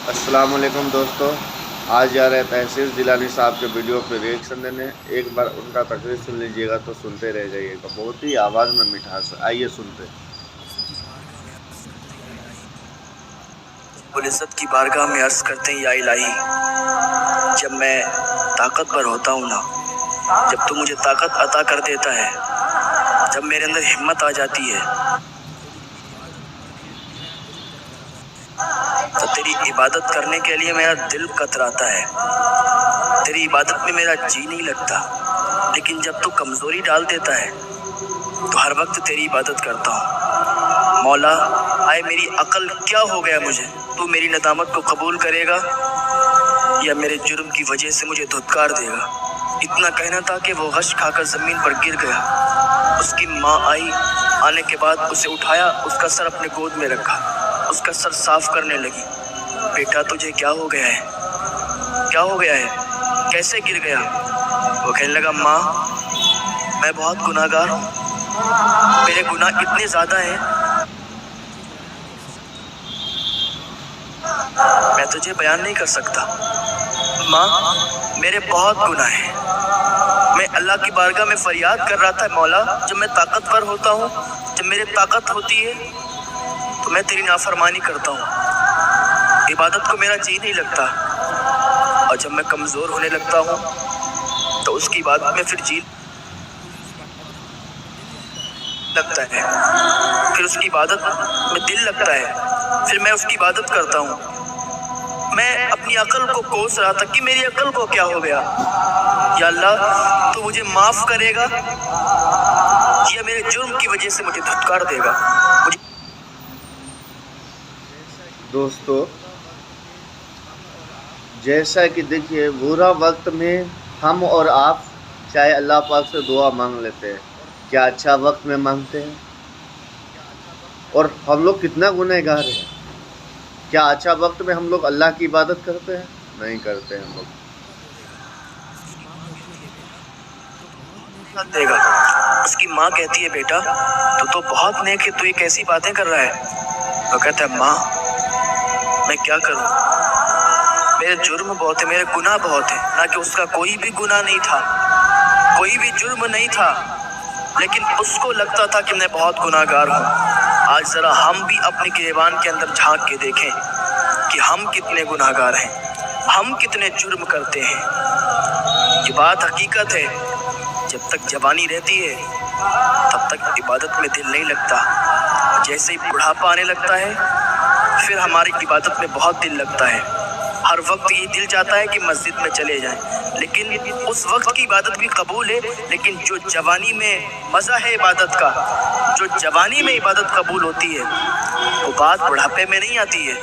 अस्सलाम वालेकुम दोस्तों, आज जा रहे तहसील जिलानी साहब के वीडियो पे रिएक्शन देने। एक बार उनका तकरीर सुन लीजिएगा तो सुनते रह जाइएगा। बहुत ही आवाज़ में मिठास है। आइए सुनते। इज्जत की बारगाह में अर्ज करते हैं या इलाही, जब मैं ताकतवर होता हूँ ना, जब तू मुझे ताकत अता कर देता है, जब मेरे अंदर हिम्मत आ जाती है, तो तेरी इबादत करने के लिए मेरा दिल कतराता है। तेरी इबादत में मेरा जी नहीं लगता, लेकिन जब तू कमज़ोरी डाल देता है तो हर वक्त तेरी इबादत करता हूँ। मौला, आए मेरी अकल क्या हो गया मुझे, तू मेरी नदामत को कबूल करेगा या मेरे जुर्म की वजह से मुझे धुतकार देगा। इतना कहना था कि वो गश खाकर ज़मीन पर गिर गया। उसकी माँ आई, आने के बाद उसे उठाया, उसका सर अपने गोद में रखा, उसका सर साफ करने लगी। बेटा तुझे क्या हो गया है, क्या हो गया है, कैसे गिर गया? वो कहने लगा, माँ मैं बहुत गुनाहगार हूँ, मेरे गुनाह इतने ज़्यादा हैं, मैं तुझे बयान नहीं कर सकता। माँ मेरे बहुत गुनाह हैं, मैं अल्लाह की बारगाह में फरियाद कर रहा था, मौला जब मैं ताकतवर होता हूँ, जब मेरे ताकत होती है तो मैं तेरी नाफरमानी करता हूँ, इबादत को मेरा जी नहीं लगता, और जब मैं कमज़ोर होने लगता हूँ तो उसकी इबादत में फिर जी लगता है, फिर उसकी इबादत में दिल लगता है, फिर मैं उसकी इबादत करता हूँ। मैं अपनी अकल को कोस रहा था कि मेरी अकल को क्या हो गया। या अल्लाह तू मुझे माफ़ करेगा या मेरे जुर्म की वजह से मुझे धुतकार देगा। दोस्तों, जैसा कि देखिए, बुरा वक्त में हम और आप चाहे अल्लाह पाक से दुआ मांग लेते हैं, क्या अच्छा वक्त में मांगते हैं? और हम लोग कितना गुनहगार हैं। क्या अच्छा वक्त में हम लोग अल्लाह की इबादत करते हैं? नहीं करते हैं हम लोग। देगा। उसकी माँ कहती है, बेटा तू तो बहुत नेक है, तू ये कैसी बातें कर रहा है? वो कहता है, माँ मैं क्या करूँ, मेरे जुर्म बहुत है, मेरे गुनाह बहुत है। ना कि उसका कोई भी गुनाह नहीं था, कोई भी जुर्म नहीं था, लेकिन उसको लगता था कि मैं बहुत गुनाहगार हूँ। आज ज़रा हम भी अपने गिरेबान के अंदर झांक के देखें कि हम कितने गुनाहगार हैं, हम कितने जुर्म करते हैं। ये बात हकीकत है, जब तक जवानी रहती है तब तक इबादत में दिल नहीं लगता। जैसे ही बुढ़ापा आने लगता है फिर हमारी इबादत में बहुत दिल लगता है। हर वक्त ये दिल चाहता है कि मस्जिद में चले जाएं, लेकिन उस वक्त की इबादत भी कबूल है, लेकिन जो जवानी में मज़ा है इबादत का, जो जवानी में इबादत कबूल होती है, वो बात बुढ़ापे में नहीं आती है।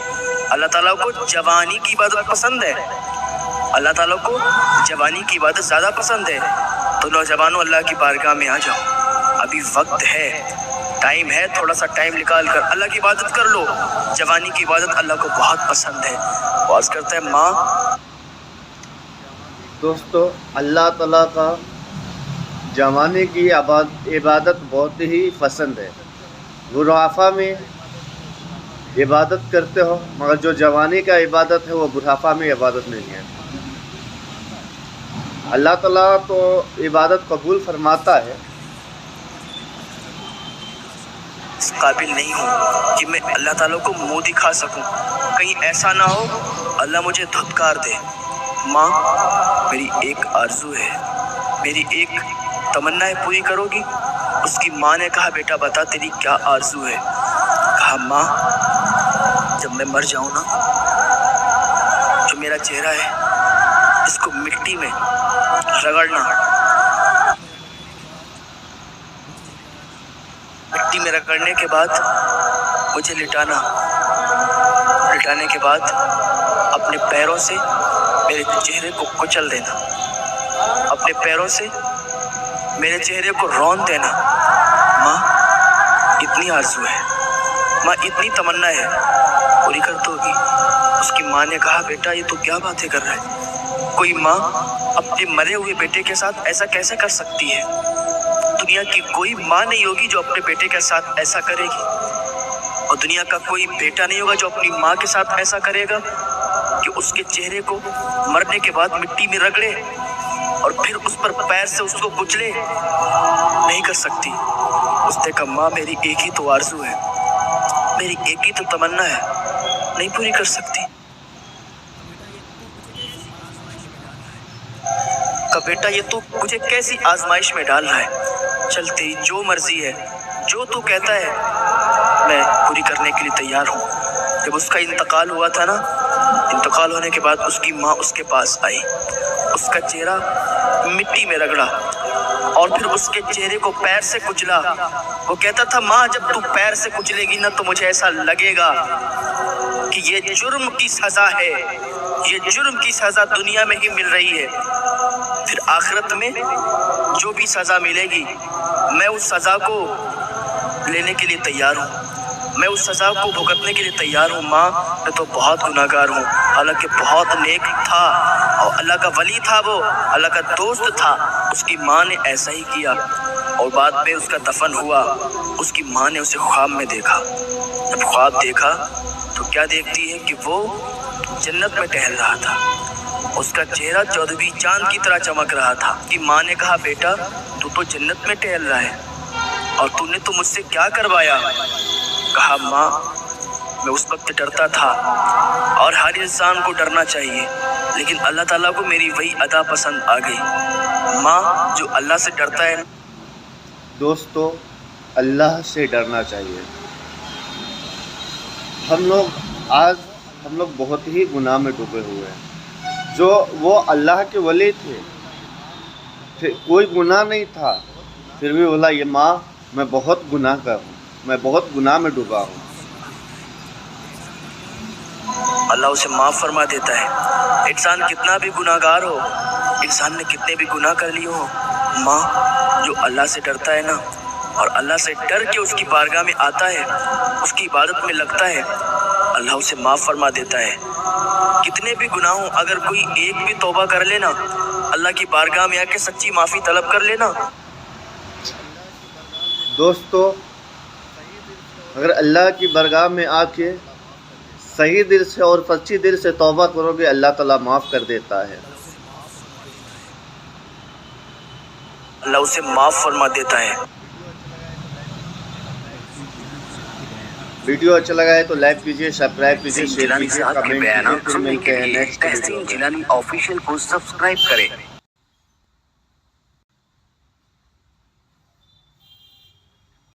अल्लाह ताला को जवानी की इबादत पसंद है, अल्लाह ताला को जवानी की इबादत ज़्यादा पसंद है। तो नौजवानों, अल्लाह की बारगाह में आ जाओ, अभी वक्त है, टाइम है, थोड़ा सा टाइम निकाल कर अल्लाह की इबादत कर लो। जवानी की इबादत अल्लाह को बहुत पसंद है। वाज करता है, माँ दोस्तों, अल्लाह ताला का जवानी की इबादत बहुत ही पसंद है। बुढ़ापा में इबादत करते हो, मगर जो जवानी का इबादत है वो बुढ़ापा में इबादत नहीं है। अल्लाह ताला तो इबादत कबूल फरमाता है। इस काबिल नहीं हूँ कि मैं अल्लाह ताला को मुंह दिखा सकूं, कहीं ऐसा ना हो अल्लाह मुझे धुतकार दे। माँ मेरी एक आरज़ू है, मेरी एक तमन्ना है, पूरी करोगी? उसकी माँ ने कहा, बेटा बता तेरी क्या आरज़ू है? कहा, माँ जब मैं मर जाऊँ ना, जो मेरा चेहरा है इसको मिट्टी में रगड़ना, मिट्टी में रगड़ने के बाद मुझे लिटाना, लिटाने के बाद अपने पैरों से मेरे चेहरे को कुचल देना, अपने पैरों से मेरे चेहरे को रौंद देना। माँ इतनी आरज़ू है, माँ इतनी तमन्ना है, पूरी कर दोगी? उसकी माँ ने कहा, बेटा ये तो क्या बातें कर रहा है? कोई माँ अपने मरे हुए बेटे के साथ ऐसा कैसे कर सकती है? दुनिया की कोई माँ नहीं होगी जो अपने बेटे के साथ ऐसा करेगी, और दुनिया का कोई बेटा नहीं होगा जो अपनी माँ के साथ ऐसा करेगा। कि उसके चेहरे को मरने के बाद मिट्टी में रगड़े और फिर उस पर पैर से उसको कुचले? नहीं कर सकती। उसने कहा माँ मेरी एक ही तो आरज़ू है, मेरी एक ही तो तमन्ना है, नहीं पूरी कर सकती। कहा बेटा ये तू मुझे कैसी आजमाइश में डाल रहा है? चल तेरी जो मर्जी है, जो तू कहता है मैं पूरी करने के लिए तैयार हूँ। जब उसका इंतकाल हुआ था ना, इंतकाल होने के बाद उसकी माँ उसके पास आई, उसका चेहरा मिट्टी में रगड़ा और फिर उसके चेहरे को पैर से कुचला। वो कहता था माँ जब तू पैर से कुचलेगी ना तो मुझे ऐसा लगेगा कि ये जुर्म की सजा है, ये जुर्म की सजा दुनिया में ही मिल रही है, फिर आखिरत में जो भी सजा मिलेगी मैं उस सजा को लेने के लिए तैयार हूँ, मैं उस सजा को भुगतने के लिए तैयार हूँ। माँ मैं तो बहुत गुनाहगार हूँ, हालांकि बहुत नेक था और अल्लाह का वली था, वो अल्लाह का दोस्त था। उसकी माँ ने ऐसा ही किया और बाद में उसका दफन हुआ। उसकी माँ ने उसे ख्वाब में देखा। जब ख्वाब देखा तो क्या देखती है कि वो जन्नत में टहल रहा था, उसका चेहरा 14वीं चांद की तरह चमक रहा था। कि माँ ने कहा बेटा तू तो जन्नत में टहल रहा है और तूने तो मुझसे क्या करवाया? कहा माँ मैं उस वक्त डरता था और हर इंसान को डरना चाहिए, लेकिन अल्लाह ताला को मेरी वही अदा पसंद आ गई। माँ जो अल्लाह से डरता है। दोस्तों अल्लाह से डरना चाहिए। हम लोग बहुत ही गुनाह में डूबे हुए हैं। जो वो अल्लाह के वली थे, कोई गुनाह नहीं था, फिर भी बोला ये माँ मैं बहुत गुनाहगार हूँ, मैं बहुत गुनाह में डूबा हूँ। अल्लाह उसे माफ़ फरमा देता है। इंसान कितना भी गुनाहगार हो, इंसान ने कितने भी गुनाह कर लिए हो, माँ जो अल्लाह से डरता है ना और अल्लाह से डर के उसकी बारगाह में आता है, उसकी इबादत में लगता है, अल्लाह उसे माफ़ फरमा देता है। कितने भी गुनाह हो, अगर कोई एक भी तौबा कर लेना, अल्लाह की बारगाह में आके सच्ची माफ़ी तलब कर लेना। दोस्तों अगर अल्लाह की बारगाह में आके सही दिल से और सच्ची दिल से तौबा करोगे, अल्लाह ताला माफ़ कर देता है, अल्लाह उसे माफ़ फरमा देता है। वीडियो अच्छा लगा है तो लाइक कीजिए, सब्सक्राइब कीजिए, शेयर कीजिए, कमेंट कीजिए। फिर मिलते हैं नेक्स्ट वीडियो में। जिलानी ऑफिशियल को सब्सक्राइब करें।